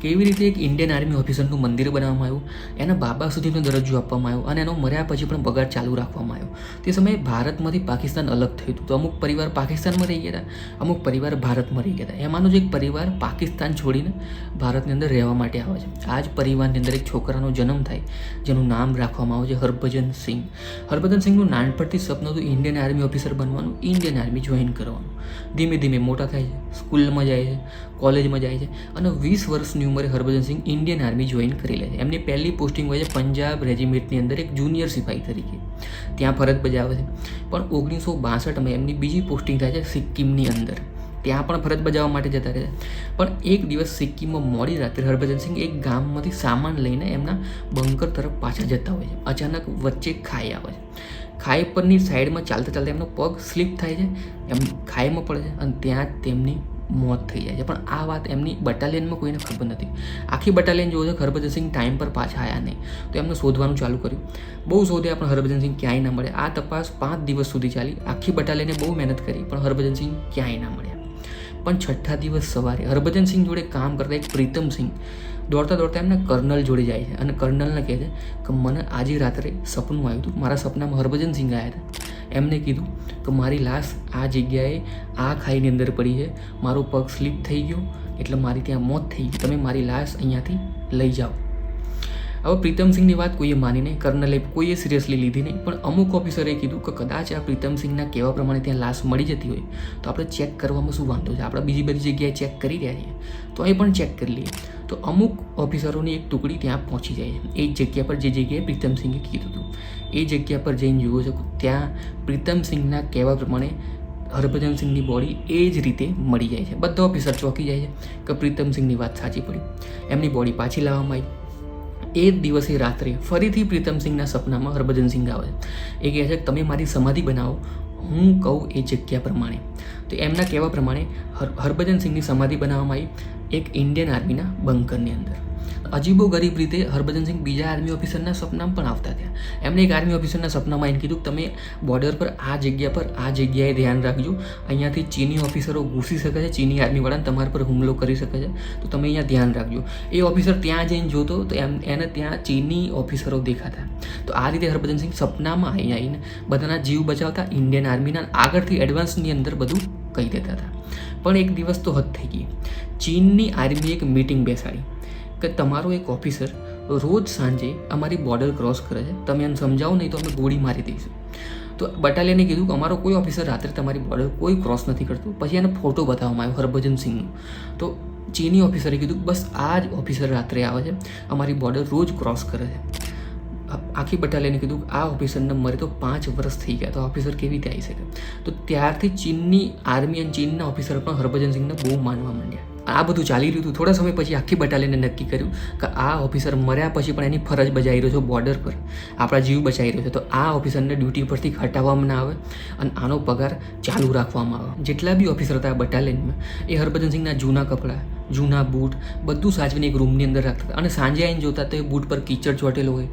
કેવી રીતે એક ઇન્ડિયન આર્મી ઓફિસરનું મંદિર બનાવવામાં આવ્યું, એના બાબા સુધીનો દરજ્જો આપવામાં આવ્યો અને એનો મર્યા પછી પણ પગાર ચાલુ રાખવામાં આવ્યો. તે સમયે ભારતમાંથી પાકિસ્તાન અલગ થયું હતું, તો અમુક પરિવાર પાકિસ્તાનમાં રહી ગયા હતા, અમુક પરિવાર ભારતમાં રહી ગયા હતા. એમાંનો જ એક પરિવાર પાકિસ્તાન છોડીને ભારતની અંદર રહેવા માટે આવે છે. આ જ પરિવારની અંદર એક છોકરાનો જન્મ થાય જેનું નામ રાખવામાં આવે છે હરભજન સિંહ. હરભજન સિંહનું નાનપણથી સપનું હતું ઇન્ડિયન આર્મી ઓફિસર બનવાનું, ઇન્ડિયન આર્મી જોઈન કરવાનું. ધીમે ધીમે મોટા થાય છે, સ્કૂલમાં જાય છે, કોલેજમાં જાય છે અને 20 વર્ષની ઉંમરે હરભજન સિંહ ઇન્ડિયન આર્મી જોઈન કરી લે છે. એમની પહેલી પોસ્ટિંગ હોય છે પંજાબ રેજિમેન્ટની અંદર એક જુનિયર સિપાહી તરીકે, ત્યાં ફરજ બજાવે છે. પણ 1962માં એમની બીજી પોસ્ટિંગ થાય છે સિક્કિમની અંદર, ત્યાં પણ ફરજ બજાવવા માટે જતા રહે. પણ એક દિવસ સિક્કિમમાં મોડી રાત્રે હરભજન સિંહ એક ગામમાંથી સામાન લઈને એમના બંકર તરફ પાછા જતા હોય છે. અચાનક વચ્ચે ખાઈ આવે છે. ખાઈ પરની સાઈડમાં ચાલતા ચાલતા એમનો પગ સ્લીપ થાય છે, એમ ખાઈમાં પડે છે અને ત્યાં તેમની મોત થઈ જાય છે. પણ આ વાત એમની બટાલિયનમાં કોઈને ખબર નથી. આખી બટાલિયન જોવે છે હરભજન સિંહ ટાઈમ પર પાછા આવ્યા નહીં, તો એમને શોધવાનું ચાલુ કર્યું. બહુ શોધ્યા પણ હરભજન સિંહ ક્યાંય ના મળે. આ તપાસ 5 દિવસ સુધી ચાલી. આખી બટાલિયને બહુ મહેનત કરી પણ હરભજન સિંહ ક્યાંય ના મળ્યા. પણ 6થા દિવસ સવારે હરભજન સિંહ જોડે કામ કરતા એક પ્રીતમ સિંહ દોડતા દોડતા એમના કર્નલ જોડે જાય છે અને કર્નલને કહે છે કે મને આજે રાત્રે સપનું આવ્યું હતું, મારા સપનામાં હરભજન સિંહ આવ્યા હતા. એમને કીધું કે મારી લાશ આ જગ્યાએ આ ખાઈની અંદર પડી છે, મારો પગ સ્લીપ થઈ ગયો એટલે મારી ત્યાં મોત થઈ ગઈ, તમે મારી લાશ અહીંયાથી લઈ જાઓ. હવે પ્રીતમસિંહની વાત કોઈએ માની નહીં, કર્નલે કોઈએ સિરિયસલી લીધી નહીં. પણ અમુક ઓફિસરે કીધું કે કદાચ આ પ્રીતમસિંહના કહેવા પ્રમાણે ત્યાં લાશ મળી જતી હોય તો આપણે ચેક કરવામાં શું વાંધો છે, આપણે બીજી બધી જગ્યાએ ચેક કરી રહ્યા છીએ તો અહીં પણ ચેક કરી લઈએ. તો અમુક ઓફિસરોની એક ટુકડી ત્યાં પહોંચી જાય છે એ જગ્યા પર જે જગ્યાએ પ્રીતમસિંહે કીધું હતું. એ જગ્યા પર જઈને જુઓ છો ત્યાં પ્રીતમસિંહના કહેવા પ્રમાણે હરભજન સિંહની બોડી એ જ રીતે મળી જાય છે. બધા ઓફિસર ચોંકી જાય છે કે પ્રીતમસિંહની વાત સાચી પડી. એમની બોડી પાછી લાવવામાં આવી. એ જ દિવસે રાત્રે ફરીથી પ્રીતમસિંહના સપનામાં હરભજન સિંહ આવે છે. એ કહે છે કે તમે મારી સમાધિ બનાવો, હું કહું એ જગ્યા પ્રમાણે. તો એમના કહેવા પ્રમાણે હરભજન સિંહની સમાધિ બનાવવામાં આવી એક ઇન્ડિયન આર્મીના બંકરની અંદર. અજીબો ગરીબ રીતે હરભજન સિંહ બીજા આર્મી ઓફિસરના સપનામાં પણ આવતા થયા. એમણે એક આર્મી ઓફિસરના સપનામાં એને કીધું તમે બોર્ડર પર આ જગ્યાએ ધ્યાન રાખજો, અહીંયાથી ચીની ઓફિસરો ઘૂસી શકે છે, ચીની આર્મીવાળાને તમારા પર હુમલો કરી શકે છે, તો તમે અહીંયા ધ્યાન રાખજો. એ ઓફિસર ત્યાં જઈને જોતો તો એને ત્યાં ચીની ઓફિસરો દેખાતા. તો આ રીતે હરભજન સિંહ સપનામાં અહીંયા આવીને બધાના જીવ બચાવતા, ઇન્ડિયન આર્મીના આગળથી એડવાન્સની અંદર બધું કહી દેતા હતા. પણ એક દિવસ તો હદ થઈ ગઈ. ચીનની આર્મીએ એક મિટિંગ બેસાડી કે તમારો એક ઓફિસર રોજ સાંજે અમારી બોર્ડર ક્રોસ કરે છે, તમે એને સમજાવો નહીં તો અમે ગોળી મારી દઈશું. તો બટાલિયને કીધું કે અમારો કોઈ ઓફિસર રાત્રે તમારી બોર્ડર કોઈ ક્રોસ નથી કરતું. પછી એને ફોટો બતાવવામાં આવ્યો હરભજન સિંહનો. તો ચીની ઓફિસરે કીધું બસ આ જ ઓફિસર રાત્રે આવે છે, અમારી બોર્ડર રોજ ક્રોસ કરે છે. આખી બટાલિયને કીધું કે આ ઓફિસરને મરે તો 5 વર્ષ થઈ ગયા, તો ઓફિસર કેવી રીતે આવી શકે. તો ત્યારથી ચીનની આર્મી અને ચીનના ઓફિસર પણ હરભજન સિંહને બહુ માનવા માંડ્યા. આ બધું ચાલી રહ્યું હતું. થોડા સમય પછી આખી બટાલિયને નક્કી કર્યું કે આ ઓફિસર મર્યા પછી પણ એની ફરજ બજાવી રહ્યો છે બોર્ડર પર, આપણા જીવ બચાવી રહ્યો છે, તો આ ઓફિસરને ડ્યુટી પરથી હટાવવામાં ના આવે અને આનો પગાર ચાલુ રાખવામાં આવે. જેટલા બી ઓફિસર હતા બટાલિયનમાં એ હરભજન સિંહના જૂના કપડાં, જૂના બૂટ બધું સાચવીને એક રૂમની અંદર રાખતા હતા. અને સાંજે આવીને જોતા તો એ બૂટ પર કીચડ ચોટેલો હોય,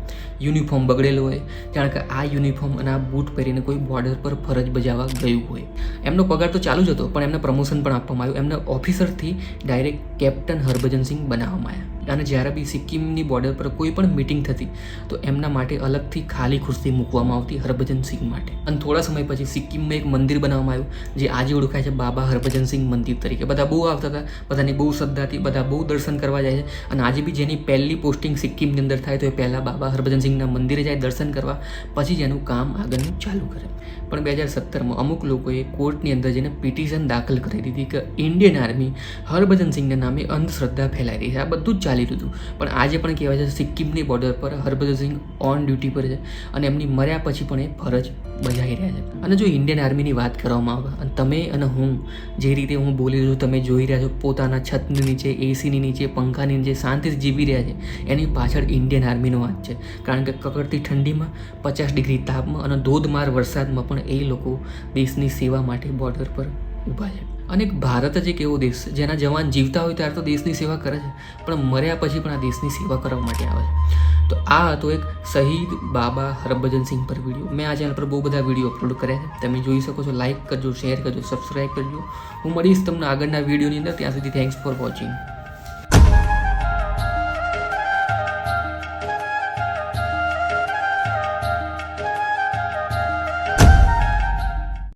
યુનિફોર્મ બગડેલો હોય, કારણ કે આ યુનિફોર્મ અને આ બૂટ પહેરીને કોઈ બોર્ડર પર ફરજ બજાવવા ગયું હોય. એમનો પગાર તો ચાલુ જ હતો પણ એમને પ્રમોશન પણ આપવામાં આવ્યું. એમને ઓફિસરથી ડાયરેક્ટ કેપ્ટન હરભજન સિંહ બનાવવામાં આવ્યા. અને જ્યારે બી સિક્કિમની બોર્ડર પર કોઈ પણ મિટિંગ થતી તો એમના માટે અલગથી ખાલી ખુરશી મૂકવામાં આવતી હરભજન સિંહ માટે. અને થોડા સમય પછી સિક્કિમમાં એક મંદિર બનાવવામાં આવ્યું જે આજે ઓળખાય છે બાબા હરભજન સિંહ મંદિર તરીકે. બધા બહુ આવતા હતા, બધાની બહુ શ્રદ્ધા હતી, બધા બહુ દર્શન કરવા જાય છે. અને આજે બી જેની પહેલી પોસ્ટિંગ સિક્કિમની અંદર થાય તો એ પહેલાં બાબા હરભજન સિંહના મંદિરે જાય દર્શન કરવા, પછી જ એનું કામ આગળનું ચાલુ કરે. પણ 2017માં અમુક લોકોએ કોર્ટની અંદર જઈને પિટિશન દાખલ કરી દીધી કે ઇન્ડિયન આર્મી હરભજન સિંહના નામે અંધશ્રદ્ધા ફેલાઈ રહી છે. આ બધું જ ચાલી રહ્યું હતું. પણ આજે પણ કહેવાય છે સિક્કિમની બોર્ડર પર હરભજન સિંહ ઓન ડ્યુટી પર છે અને એમની મર્યા પછી પણ એ ફરજ બજાવી રહ્યા છે. અને જો ઇન્ડિયન આર્મીની વાત કરવામાં આવે અને તમે અને હું જે રીતે હું બોલી રહ્યો છું, તમે જોઈ રહ્યા છો પોતાના છતની નીચે, એસીની નીચે, પંખાની નીચે શાંતિથી જીવી રહ્યા છે, એની પાછળ ઇન્ડિયન આર્મીનો હાથ છે. કારણ કે કકડતી ઠંડીમાં, 50 ડિગ્રી તાપમાં અને ધોધમાર વરસાદમાં પણ એ લોકો દેશની સેવા માટે બોર્ડર પર ઊભા છે. અને ભારત જ એક એવો દેશ છે જેના જવાન જીવતા હોય ત્યારે તો દેશની સેવા કરે છે, પણ મર્યા પછી પણ આ દેશની સેવા કરવા માટે આવે છે. તો આ હતો એક શહીદ બાબા હરભજન સિંહ પર વિડીયો. મેં આ ચેનલ પર બહુ બધા વિડીયો અપલોડ કર્યા છે, તમે જોઈ શકો છો. લાઇક કરજો, શેર કરજો, સબસ્ક્રાઈબ કરજો. હું મળીશ તમને આગળના વિડીયોની અંદર. ત્યાં સુધી થેન્ક્સ ફોર વોચિંગ.